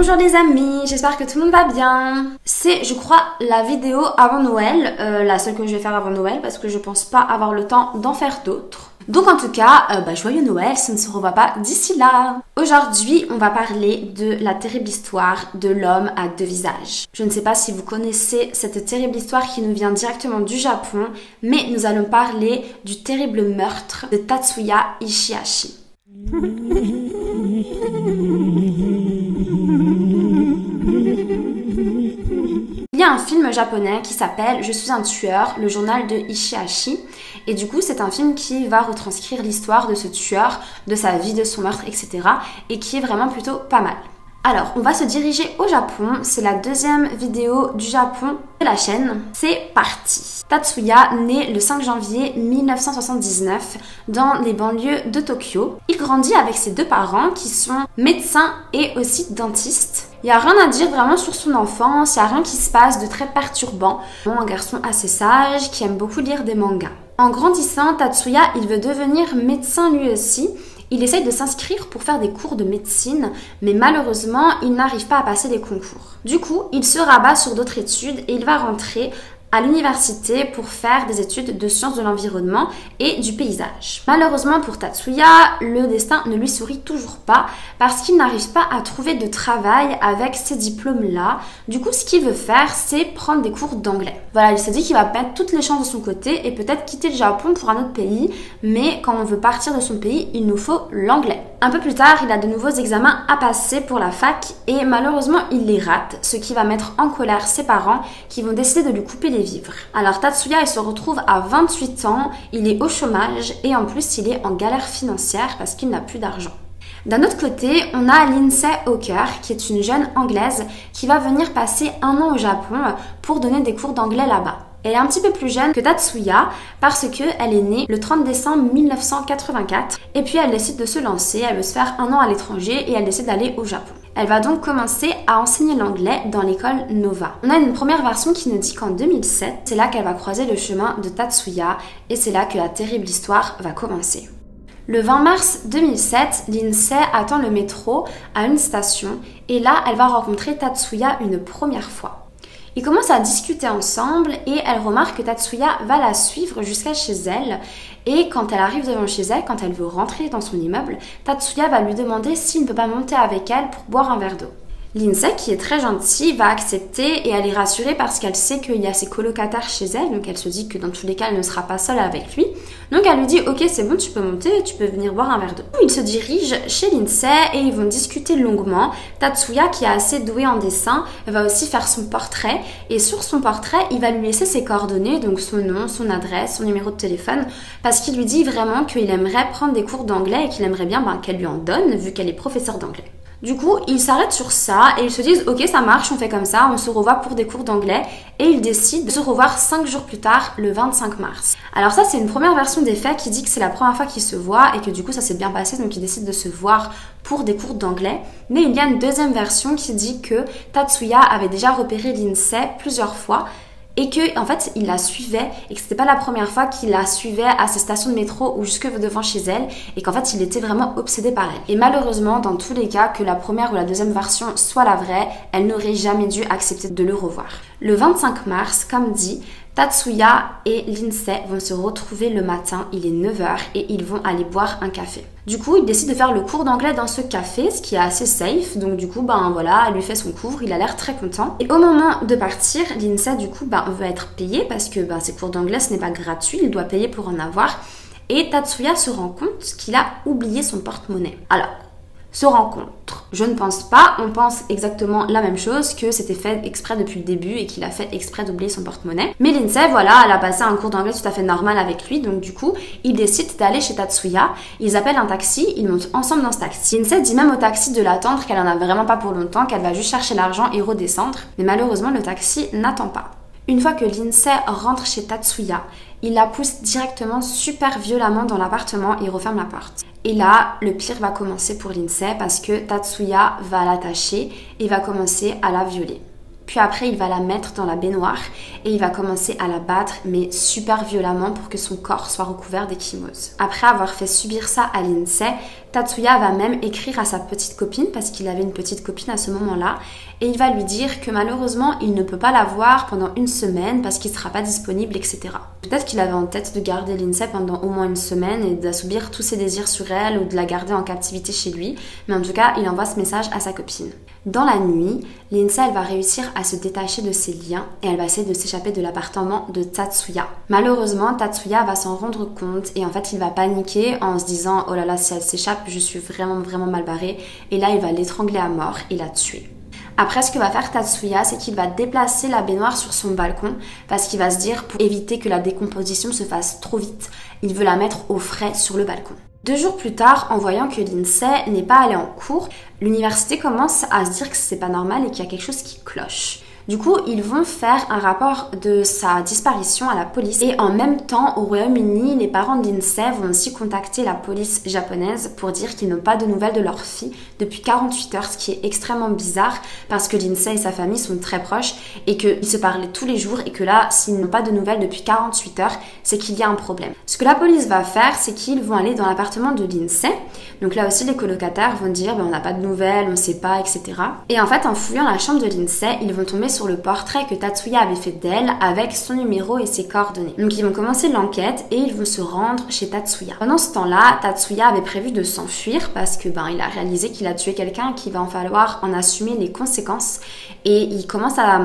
Bonjour les amis, j'espère que tout le monde va bien. C'est, je crois, la vidéo avant Noël, la seule que je vais faire avant Noël parce que je pense pas avoir le temps d'en faire d'autres. Donc en tout cas, joyeux Noël, ça ne se revoit pas d'ici là. Aujourd'hui, on va parler de la terrible histoire de l'homme à deux visages. Je ne sais pas si vous connaissez cette terrible histoire qui nous vient directement du Japon, mais nous allons parler du terrible meurtre de Tatsuya Ishihashi. Il y a un film japonais qui s'appelle Je suis un tueur, le journal de Ishihashi. Et du coup, c'est un film qui va retranscrire l'histoire de ce tueur, de sa vie, de son meurtre, etc. Et qui est vraiment plutôt pas mal. Alors, on va se diriger au Japon. C'est la deuxième vidéo du Japon de la chaîne. C'est parti. Tatsuya naît le 5 janvier 1979 dans les banlieues de Tokyo. Il grandit avec ses deux parents qui sont médecins et aussi dentistes. Il n'y a rien à dire vraiment sur son enfance, il n'y a rien qui se passe de très perturbant. Un garçon assez sage qui aime beaucoup lire des mangas. En grandissant, Tatsuya, il veut devenir médecin lui aussi. Il essaye de s'inscrire pour faire des cours de médecine, mais malheureusement, il n'arrive pas à passer les concours. Du coup, il se rabat sur d'autres études et il va rentrer à l'université pour faire des études de sciences de l'environnement et du paysage. Malheureusement pour Tatsuya, le destin ne lui sourit toujours pas parce qu'il n'arrive pas à trouver de travail avec ces diplômes-là. Du coup, ce qu'il veut faire, c'est prendre des cours d'anglais. Voilà, il s'est dit qu'il va mettre toutes les chances de son côté et peut-être quitter le Japon pour un autre pays, mais quand on veut partir de son pays, il nous faut l'anglais. Un peu plus tard, il a de nouveaux examens à passer pour la fac et malheureusement, il les rate, ce qui va mettre en colère ses parents qui vont décider de lui couper les vivres. Alors Tatsuya, il se retrouve à 28 ans, il est au chômage et en plus il est en galère financière parce qu'il n'a plus d'argent. D'un autre côté, on a Lindsay Hawker, qui est une jeune anglaise qui va venir passer un an au Japon pour donner des cours d'anglais là-bas. Elle est un petit peu plus jeune que Tatsuya parce qu'elle est née le 30 décembre 1984 et puis elle décide de se lancer, elle veut se faire un an à l'étranger et elle décide d'aller au Japon. Elle va donc commencer à enseigner l'anglais dans l'école Nova. On a une première version qui nous dit qu'en 2007, c'est là qu'elle va croiser le chemin de Tatsuya et c'est là que la terrible histoire va commencer. Le 20 mars 2007, Lindsay attend le métro à une station et là, elle va rencontrer Tatsuya une première fois. Ils commencent à discuter ensemble et elle remarque que Tatsuya va la suivre jusqu'à chez elle. Et quand elle arrive devant chez elle, quand elle veut rentrer dans son immeuble, Tatsuya va lui demander s'il ne peut pas monter avec elle pour boire un verre d'eau. Lindsay, qui est très gentille, va accepter et elle est rassurée parce qu'elle sait qu'il y a ses colocataires chez elle, donc elle se dit que dans tous les cas, elle ne sera pas seule avec lui. Donc elle lui dit « Ok, c'est bon, tu peux monter, tu peux venir boire un verre d'eau. » Ils se dirigent chez Lindsay et ils vont discuter longuement. Tatsuya, qui est assez douée en dessin, va aussi faire son portrait et sur son portrait, il va lui laisser ses coordonnées, donc son nom, son adresse, son numéro de téléphone, parce qu'il lui dit vraiment qu'il aimerait prendre des cours d'anglais et qu'il aimerait bien qu'elle lui en donne, vu qu'elle est professeure d'anglais. Du coup, ils s'arrêtent sur ça et ils se disent « Ok, ça marche, on fait comme ça, on se revoit pour des cours d'anglais. » Et ils décident de se revoir 5 jours plus tard, le 25 mars. Alors ça, c'est une première version des faits qui dit que c'est la première fois qu'ils se voient et que du coup, ça s'est bien passé, donc ils décident de se voir pour des cours d'anglais. Mais il y a une deuxième version qui dit que Tatsuya avait déjà repéré Lindsay plusieurs fois et que en fait il la suivait et que c'était pas la première fois qu'il la suivait à ses stations de métro ou jusque devant chez elle et qu'en fait il était vraiment obsédé par elle. Et malheureusement, dans tous les cas, que la première ou la deuxième version soit la vraie, elle n'aurait jamais dû accepter de le revoir. Le 25 mars, comme dit, Tatsuya et Lindsay vont se retrouver le matin, il est 9h et ils vont aller boire un café. Du coup, ils décident de faire le cours d'anglais dans ce café, ce qui est assez safe. Donc du coup, voilà, elle lui fait son cours, il a l'air très content. Et au moment de partir, Lindsay du coup veut être payée parce que ses cours d'anglais ce n'est pas gratuit, il doit payer pour en avoir. Et Tatsuya se rend compte qu'il a oublié son porte-monnaie. Alors, se rencontre. Je ne pense pas, on pense exactement la même chose, que c'était fait exprès depuis le début et qu'il a fait exprès d'oublier son porte-monnaie. Mais Lindsay, voilà, elle a passé un cours d'anglais tout à fait normal avec lui, donc du coup, ils décident d'aller chez Tatsuya, ils appellent un taxi, ils montent ensemble dans ce taxi. Lindsay dit même au taxi de l'attendre, qu'elle en a vraiment pas pour longtemps, qu'elle va juste chercher l'argent et redescendre, mais malheureusement, le taxi n'attend pas. Une fois que Lindsay rentre chez Tatsuya, il la pousse directement super violemment dans l'appartement et referme la porte. Et là, le pire va commencer pour Lindsay parce que Tatsuya va l'attacher et va commencer à la violer. puis après il va la mettre dans la baignoire et il va commencer à la battre mais super violemment pour que son corps soit recouvert d'ecchymoses. Après avoir fait subir ça à Lindsay, Tatsuya va même écrire à sa petite copine, parce qu'il avait une petite copine à ce moment-là, et il va lui dire que malheureusement il ne peut pas la voir pendant une semaine parce qu'il ne sera pas disponible, etc. Peut-être qu'il avait en tête de garder Lindsay pendant au moins une semaine et d'assouvir tous ses désirs sur elle ou de la garder en captivité chez lui, mais en tout cas il envoie ce message à sa copine. Dans la nuit, Lindsay elle va réussir à se détacher de ses liens et elle va essayer de s'échapper de l'appartement de Tatsuya. Malheureusement, Tatsuya va s'en rendre compte et en fait il va paniquer en se disant « Oh là là, si elle s'échappe, je suis vraiment mal barrée » et là il va l'étrangler à mort et la tuer. Après, ce que va faire Tatsuya, c'est qu'il va déplacer la baignoire sur son balcon parce qu'il va se dire, pour éviter que la décomposition se fasse trop vite, il veut la mettre au frais sur le balcon. 2 jours plus tard, en voyant que Lindsay n'est pas allée en cours, l'université commence à se dire que c'est pas normal et qu'il y a quelque chose qui cloche. Du coup, ils vont faire un rapport de sa disparition à la police et en même temps, au Royaume-Uni, les parents de Lindsay vont aussi contacter la police japonaise pour dire qu'ils n'ont pas de nouvelles de leur fille depuis 48 heures, ce qui est extrêmement bizarre parce que Lindsay et sa famille sont très proches et qu'ils se parlaient tous les jours et que là, s'ils n'ont pas de nouvelles depuis 48 heures, c'est qu'il y a un problème. Ce que la police va faire, c'est qu'ils vont aller dans l'appartement de Lindsay. Donc là aussi, les colocataires vont dire on n'a pas de nouvelles, on sait pas, etc. Et en fait, en fouillant la chambre de Lindsay, ils vont tomber sur le portrait que Tatsuya avait fait d'elle avec son numéro et ses coordonnées. Donc ils vont commencer l'enquête et ils vont se rendre chez Tatsuya. Pendant ce temps-là, Tatsuya avait prévu de s'enfuir parce que il a réalisé qu'il a tué quelqu'un, qu'il va en falloir en assumer les conséquences et il commence à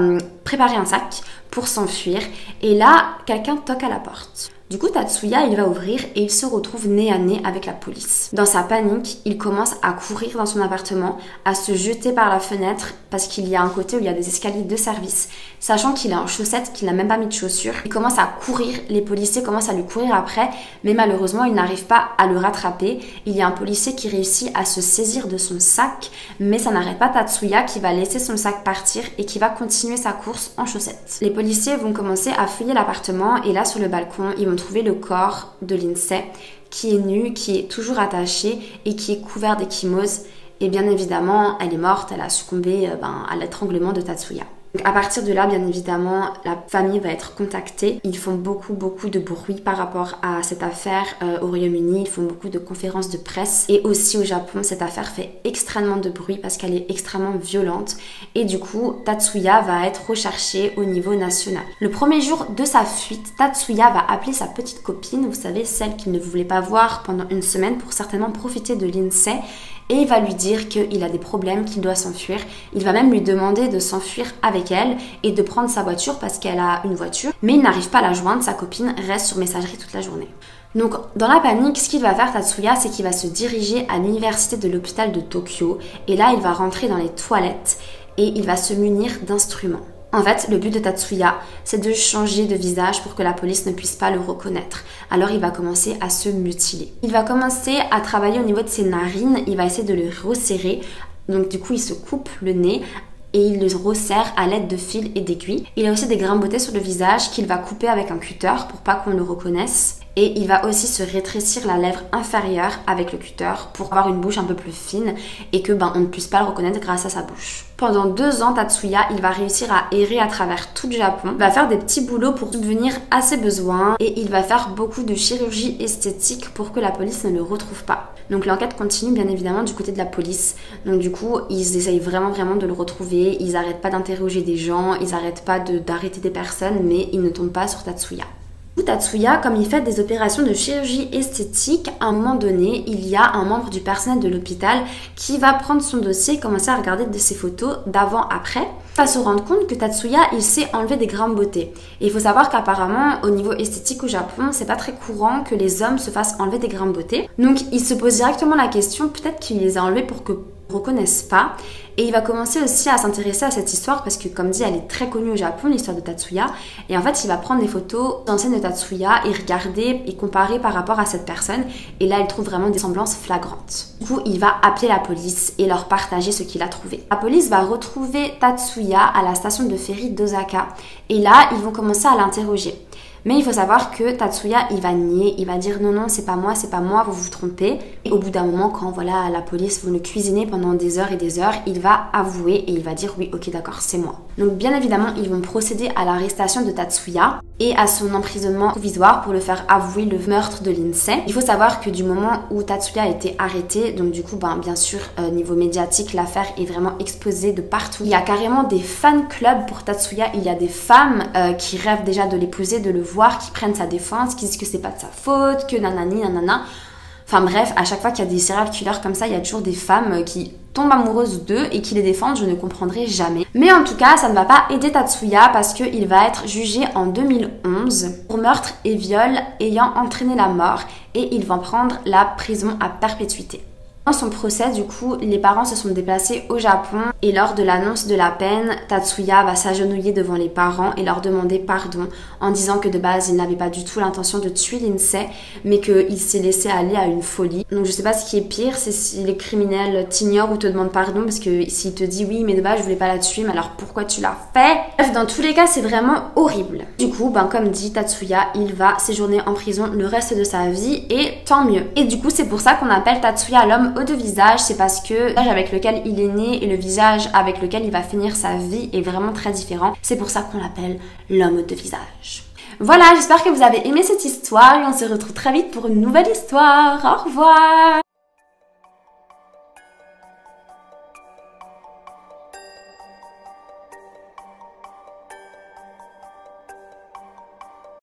préparer un sac pour s'enfuir et là, quelqu'un toque à la porte. Du coup, Tatsuya, il va ouvrir et il se retrouve nez à nez avec la police. Dans sa panique, il commence à courir dans son appartement, à se jeter par la fenêtre parce qu'il y a un côté où il y a des escaliers de service. Sachant qu'il est en chaussettes, qu'il n'a même pas mis de chaussures, il commence à courir, les policiers commencent à lui courir après, mais malheureusement, il n'arrive pas à le rattraper. Il y a un policier qui réussit à se saisir de son sac, mais ça n'arrête pas Tatsuya qui va laisser son sac partir et qui va continuer sa course en chaussettes. Les policiers vont commencer à fouiller l'appartement et là, sur le balcon, ils vont trouver le corps de Lindsay qui est nu, qui est toujours attaché et qui est couvert d'échymoses. Et bien évidemment, elle est morte, elle a succombé à l'étranglement de Tatsuya. Donc à partir de là, bien évidemment, la famille va être contactée. Ils font beaucoup de bruit par rapport à cette affaire au Royaume-Uni. Ils font beaucoup de conférences de presse. Et aussi au Japon, cette affaire fait extrêmement de bruit parce qu'elle est extrêmement violente. Et du coup, Tatsuya va être recherchée au niveau national. Le premier jour de sa fuite, Tatsuya va appeler sa petite copine, vous savez, celle qu'il ne voulait pas voir pendant une semaine pour certainement profiter de Lindsay. Et il va lui dire qu'il a des problèmes, qu'il doit s'enfuir. Il va même lui demander de s'enfuir avec elle et de prendre sa voiture parce qu'elle a une voiture. Mais il n'arrive pas à la joindre, sa copine reste sur messagerie toute la journée. Donc dans la panique, ce qu'il va faire Tatsuya, c'est qu'il va se diriger à l'université de l'hôpital de Tokyo. Et là, il va rentrer dans les toilettes et il va se munir d'instruments. En fait, le but de Tatsuya, c'est de changer de visage pour que la police ne puisse pas le reconnaître. Alors il va commencer à se mutiler. Il va commencer à travailler au niveau de ses narines, il va essayer de le resserrer. Donc du coup, il se coupe le nez et il le resserre à l'aide de fils et d'aiguilles. Il a aussi des grains de beauté sur le visage qu'il va couper avec un cutter pour pas qu'on le reconnaisse. Et il va aussi se rétrécir la lèvre inférieure avec le cutter pour avoir une bouche un peu plus fine et que on ne puisse pas le reconnaître grâce à sa bouche. Pendant 2 ans, Tatsuya, il va réussir à errer à travers tout le Japon. Il va faire des petits boulots pour subvenir à ses besoins et il va faire beaucoup de chirurgie esthétique pour que la police ne le retrouve pas. Donc l'enquête continue bien évidemment du côté de la police. Donc du coup, ils essayent vraiment de le retrouver. Ils n'arrêtent pas d'interroger des gens, ils n'arrêtent pas d'arrêter des personnes, mais ils ne tombent pas sur Tatsuya. Tatsuya, comme il fait des opérations de chirurgie esthétique, à un moment donné, il y a un membre du personnel de l'hôpital qui va prendre son dossier et commencer à regarder ses photos d'avant-après. Il va se rendre compte que Tatsuya, il sait enlever des grains de beauté. Et il faut savoir qu'apparemment, au niveau esthétique au Japon, c'est pas très courant que les hommes se fassent enlever des grains de beauté. Donc il se pose directement la question, peut-être qu'il les a enlevés pour que ne reconnaissent pas. Et il va commencer aussi à s'intéresser à cette histoire parce que, comme dit, elle est très connue au Japon, l'histoire de Tatsuya. Et en fait, il va prendre des photos anciennes de Tatsuya et regarder et comparer par rapport à cette personne. Et là, il trouve vraiment des semblances flagrantes. Du coup, il va appeler la police et leur partager ce qu'il a trouvé. La police va retrouver Tatsuya à la station de ferry d'Osaka. Et là, ils vont commencer à l'interroger. Mais il faut savoir que Tatsuya, il va nier, il va dire non, c'est pas moi, vous vous trompez. Et au bout d'un moment, quand voilà, la police vous le cuisiner pendant des heures et des heures, il va avouer et il va dire oui, ok, d'accord, c'est moi. Donc bien évidemment, ils vont procéder à l'arrestation de Tatsuya et à son emprisonnement provisoire pour le faire avouer le meurtre de Lindsay. Il faut savoir que du moment où Tatsuya a été arrêté, donc du coup, bien sûr, niveau médiatique, l'affaire est vraiment exposée de partout. Il y a carrément des fan clubs pour Tatsuya, il y a des femmes qui rêvent déjà de l'épouser, de le voir, qui prennent sa défense, qui disent que c'est pas de sa faute, que nanani, nanana. Enfin bref, à chaque fois qu'il y a des serial killers comme ça, il y a toujours des femmes qui tombent amoureuses d'eux et qui les défendent, je ne comprendrai jamais. Mais en tout cas, ça ne va pas aider Tatsuya parce qu'il va être jugé en 2011 pour meurtre et viol ayant entraîné la mort et il va prendre la prison à perpétuité. Dans son procès, du coup, les parents se sont déplacés au Japon et lors de l'annonce de la peine, Tatsuya va s'agenouiller devant les parents et leur demander pardon en disant que de base, il n'avait pas du tout l'intention de tuer Lindsay, mais qu'il s'est laissé aller à une folie. Donc je sais pas ce qui est pire, c'est si les criminels t'ignorent ou te demandent pardon parce que s'il te dit oui, mais de base, je voulais pas la tuer, mais alors pourquoi tu l'as fait? Bref, dans tous les cas, c'est vraiment horrible. Du coup, comme dit Tatsuya, il va séjourner en prison le reste de sa vie et tant mieux. Et du coup, c'est pour ça qu'on appelle Tatsuya l'homme aux deux visages, c'est parce que le visage avec lequel il est né et le visage avec lequel il va finir sa vie est vraiment très différent. C'est pour ça qu'on l'appelle l'homme aux deux visages. Voilà, j'espère que vous avez aimé cette histoire et on se retrouve très vite pour une nouvelle histoire. Au revoir!